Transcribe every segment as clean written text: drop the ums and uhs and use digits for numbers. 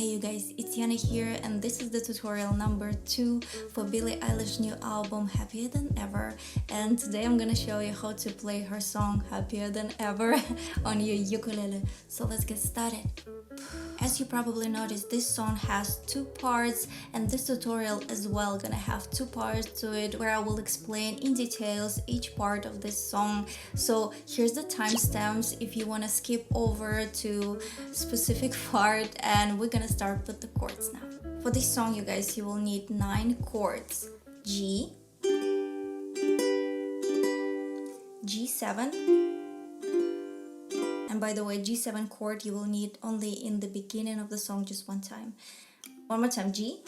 Hey you guys, it's Yana here and this is the tutorial number 2 for Billie Eilish new album Happier Than Ever, and today I'm gonna show you how to play her song Happier Than Ever on your ukulele. So let's get started. As you probably noticed, this song has 2 parts, and this tutorial as well gonna have 2 parts to it where I will explain in details each part of this song. So here's the timestamps if you want to skip over to specific part, and we're gonna start with the chords now. For this song, you guys, you will need 9 chords: G, G7. And by the way, G7 chord you will need only in the beginning of the song, just one time. One more time: G,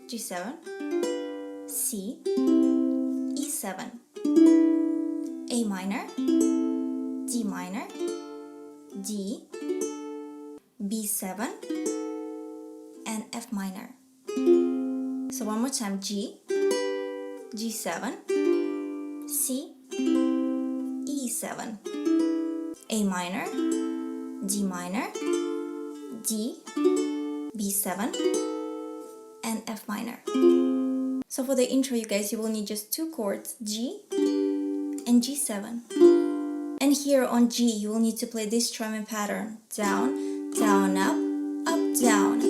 G7, C, E7, A minor, D minor, D, B7, and F minor. So one more time: G, G7, C, E7, A minor, D minor, D, B7, and F minor. So for the intro, you guys, you will need just 2 chords, G and G7. And here on G, you will need to play this strumming pattern: down, down, up, down,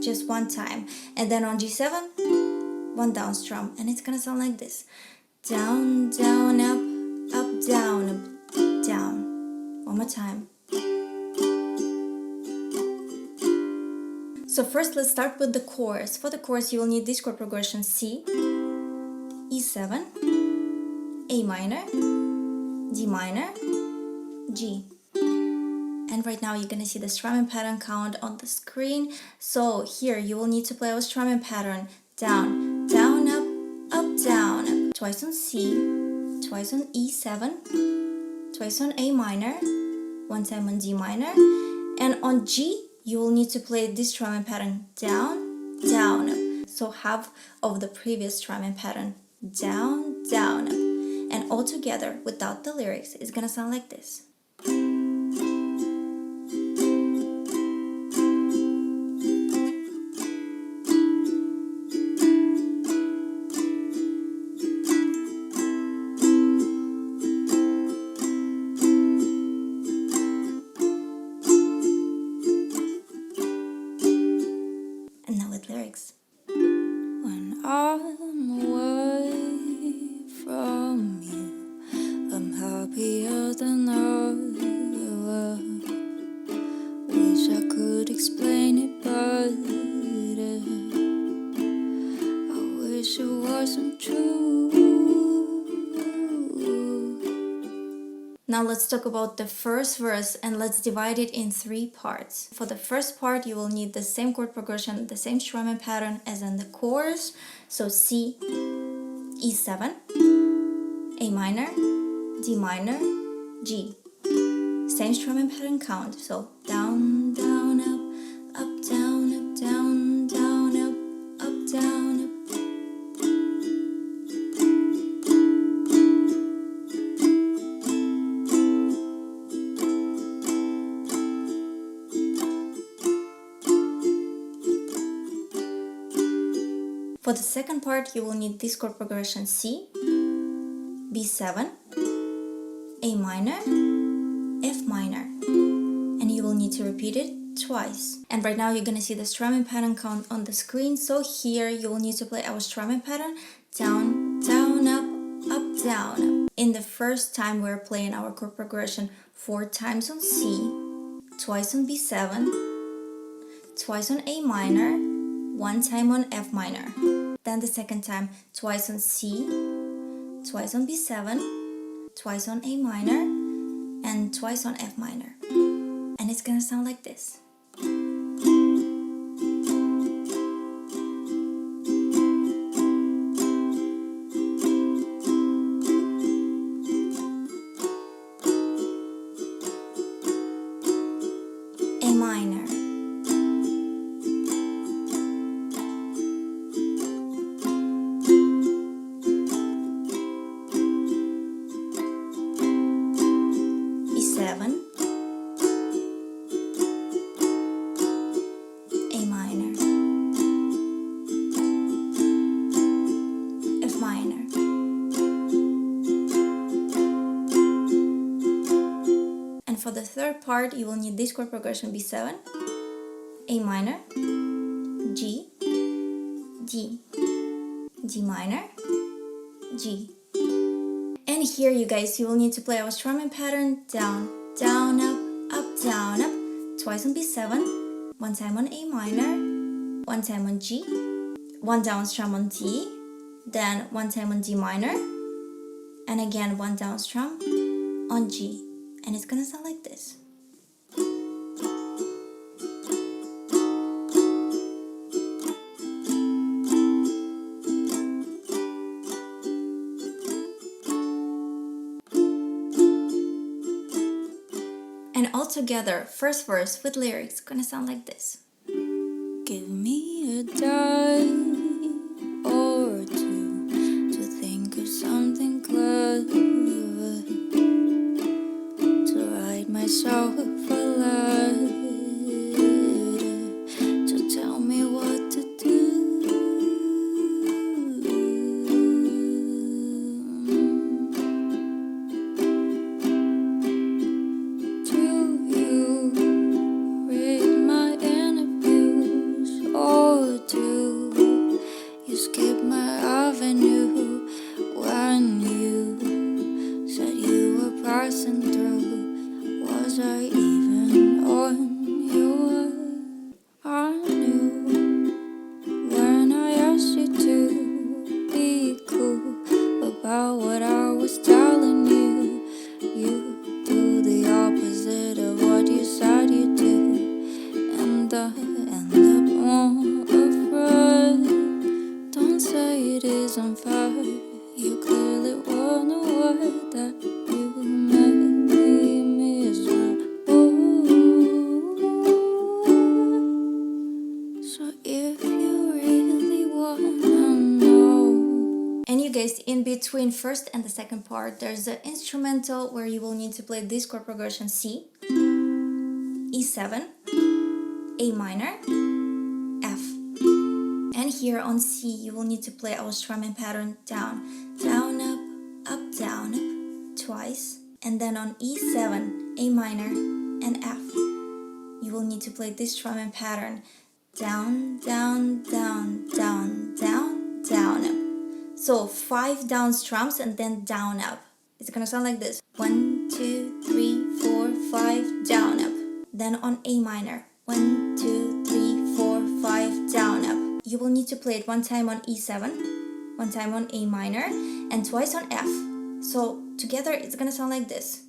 just one time. And then on G7, one down strum, and it's gonna sound like this: down, down, up, down, down. One more time. So first, let's start with the chorus. For the chorus, you will need this chord progression: C, E7, A minor, D minor, G. And right now you're gonna see the strumming pattern count on the screen. So here you will need to play our strumming pattern: down, down, up, down. Twice on C, twice on E7, twice on A minor, one time on D minor. And on G, you will need to play this strumming pattern: down, down, up. So half of the previous strumming pattern: down, down, up. And all together, without the lyrics, it's gonna sound like this. And now with lyrics. When I'm away from you, I'm happier than ever. Wish I could explain it better. I wish it wasn't true. Now let's talk about the first verse, and let's divide it in 3 parts. For the first part, you will need the same chord progression, the same strumming pattern as in the chorus. So C, E7, A minor, D minor, G. Same strumming pattern count. So down, down, up, down, down, down, up, down, up. For the second part, you will need this chord progression: C, B7, A minor, F minor. And you will need to repeat it twice. And right now you're gonna see the strumming pattern count on the screen. So here you will need to play our strumming pattern: down, down, up, down. In the first time, we're playing our chord progression 4 times on C, twice on B7, twice on A minor, one time on F minor. Then the second time, twice on C, twice on B7, twice on A minor, and twice on F minor. And it's gonna sound like this. A minor, E7, the third part, you will need this chord progression: B7, A minor, G, D, D minor, G. And here, you guys, you will need to play our strumming pattern: down, down, up, down, up, twice on B7, one time on A minor, one time on G, one down strum on D, then one time on D minor, and again one down strum on G. And it's gonna sound like this. And all together, first verse with lyrics, gonna sound like this. Give me a day or two to think of something clever to write myself a letter to tell me what to do. Was I even on your way? I knew when I asked you to be cool about what I was telling you. You do the opposite of what you said you do, and I end up more afraid. Don't say it is unfair. You clearly weren't aware that you made me miserable. So if you really wanna know. And you guys, in between first and the second part, there's the instrumental where you will need to play this chord progression: C, E7, A minor, F. And here on C, you will need to play our strumming pattern: down, down, up, down, up, twice. And then on E7, A minor, and F, you will need to play this strumming pattern: down, down, down, down, down, down, up. So 5 down strums and then down, up. It's gonna sound like this: 1, 2, 3, 4, 5, down, up. Then on A minor, 1, 2, 3, 4, 5, down, up. You will need to play it one time on E7, one time on A minor, and twice on F. So together it's gonna sound like this.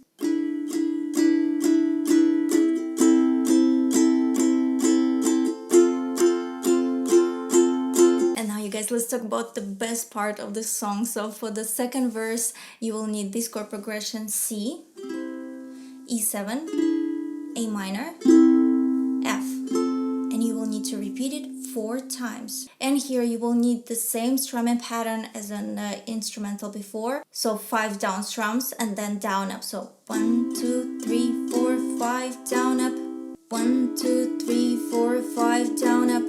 And now, you guys, let's talk about the best part of the song. So for the second verse, you will need this chord progression: C, E7, A minor, F. And you will need to repeat it 4 times. And here you will need the same strumming pattern as an instrumental before. So 5 down strums and then down, up. So 1, 2, 3, 4, 5, down, up. 1, 2, 3, 4, 5, down, up.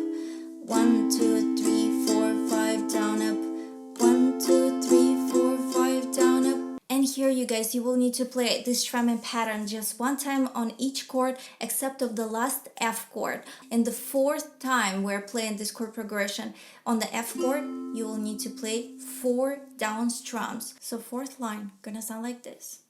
1, 2, 3, 4, 5, down, up. 1, 2, 3, 4, 5, down, up. And here, you guys, you will need to play this strumming pattern just one time on each chord except of the last F chord. And the 4th time we're playing this chord progression on the F chord, you will need to play 4 down strums. So 4th line gonna sound like this.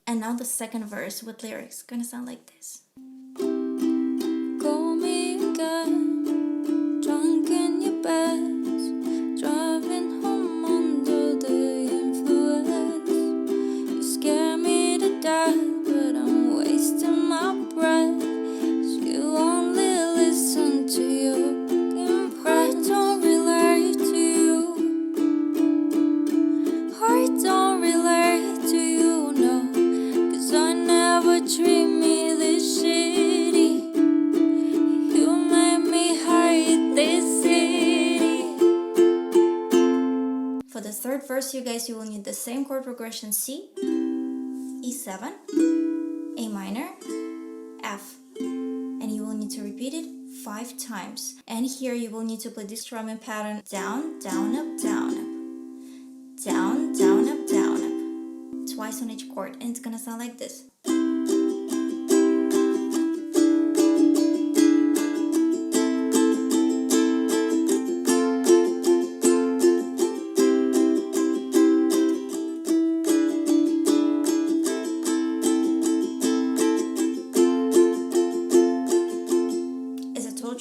And now the second verse with lyrics gonna sound like this. Call me again, drunk in your bed, driving home under the influence. You scare me to death, but I'm wasting my breath, 'cause you only listen to your impress. I don't relate to you, I don't relate to you, no, 'cause I never treat me this shitty. For the third verse, you guys, you will need the same chord progression: C, E7, A minor, F. And you will need to repeat it 5 times. And here you will need to play this strumming pattern: down, down, up, down, up, down, down, up, down, up, twice on each chord, and it's gonna sound like this.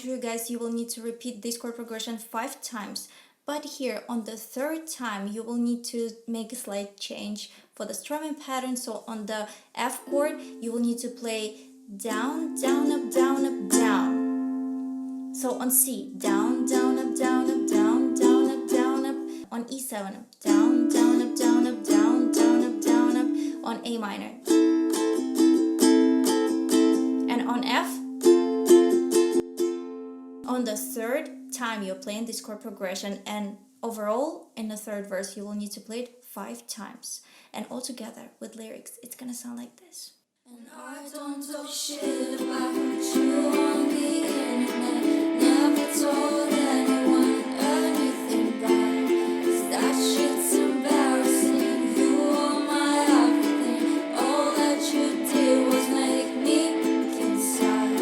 You guys, you will need to repeat this chord progression 5 times, but here on the 3rd time you will need to make a slight change for the strumming pattern. So on the F chord you will need to play down, down, up, down, up, down. So on C, down, down, up, down, up, down, down, up, down, up. On E7, down, down, up, down, up, down, down, up, down, up. On A minor, and on F. On the 3rd time you're playing this chord progression, and overall in the 3rd verse you will need to play it 5 times, and all together with lyrics it's gonna sound like this. And I don't talk shit about you on the internet. Never told anyone anything bad, 'cause that shit's embarrassing. You are my everything. All that you did was make me inside.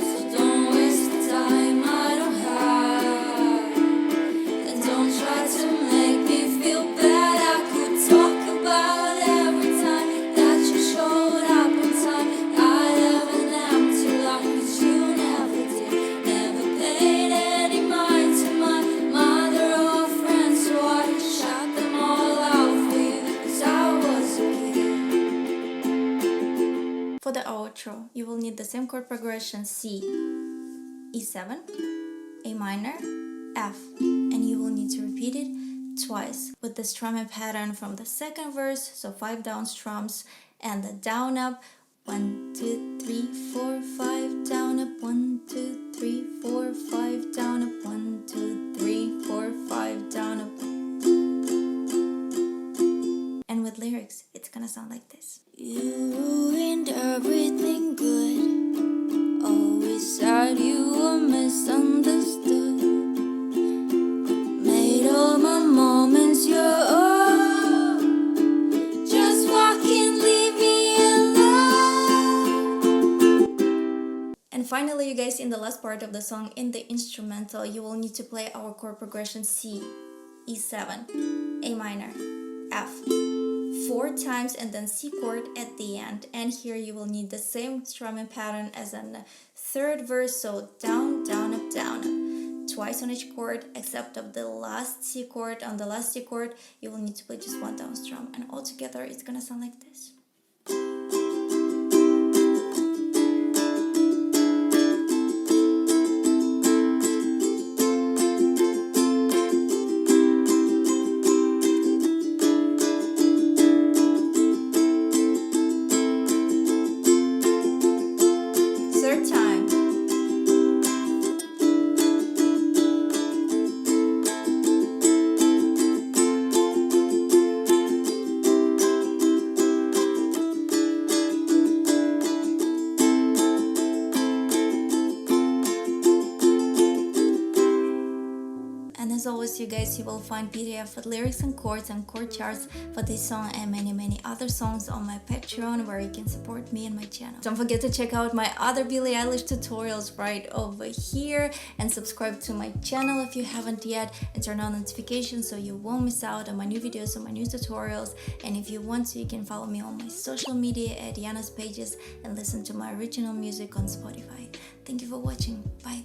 So don't waste the time I don't have, and don't try to make me feel bad. I could talk about every time that you showed up on time. I have an empty life, 'cause you never did. Never paid any mind to my mother or friends, so I shut them all out for you, 'cause I was a kid. For the outro you will need the same chord progression: C, E7, A minor, F, and you will need to repeat it twice with the strumming pattern from the 2nd verse, so 5 down strums, and the down up, 1 2 3 4 5 down up, 1 2 3 4 5 down up, 1 2 3 4 5 down up. And with lyrics it's gonna sound like this. You ruined everything good. Always said you were misunderstood. Made all my moments your own. Just walk and leave me alone. And finally, you guys, in the last part of the song, in the instrumental, you will need to play our chord progression: C, E7, A minor, F, 4 times, and then C chord at the end. And here you will need the same strumming pattern as in the 3rd verse, so down, down, up, down, up, twice on each chord, except of the last C chord. On the last C chord you will need to play just 1 down strum, and all together it's gonna sound like this. As always, you guys, you will find PDF with lyrics and chords and chord charts for this song and many other songs on my Patreon, where you can support me and my channel. Don't forget to check out my other Billie Eilish tutorials right over here, and subscribe to my channel if you haven't yet, and turn on notifications so you won't miss out on my new videos, on my new tutorials. And if you want to, you can follow me on my social media at Yana's pages and listen to my original music on Spotify. Thank you for watching. Bye.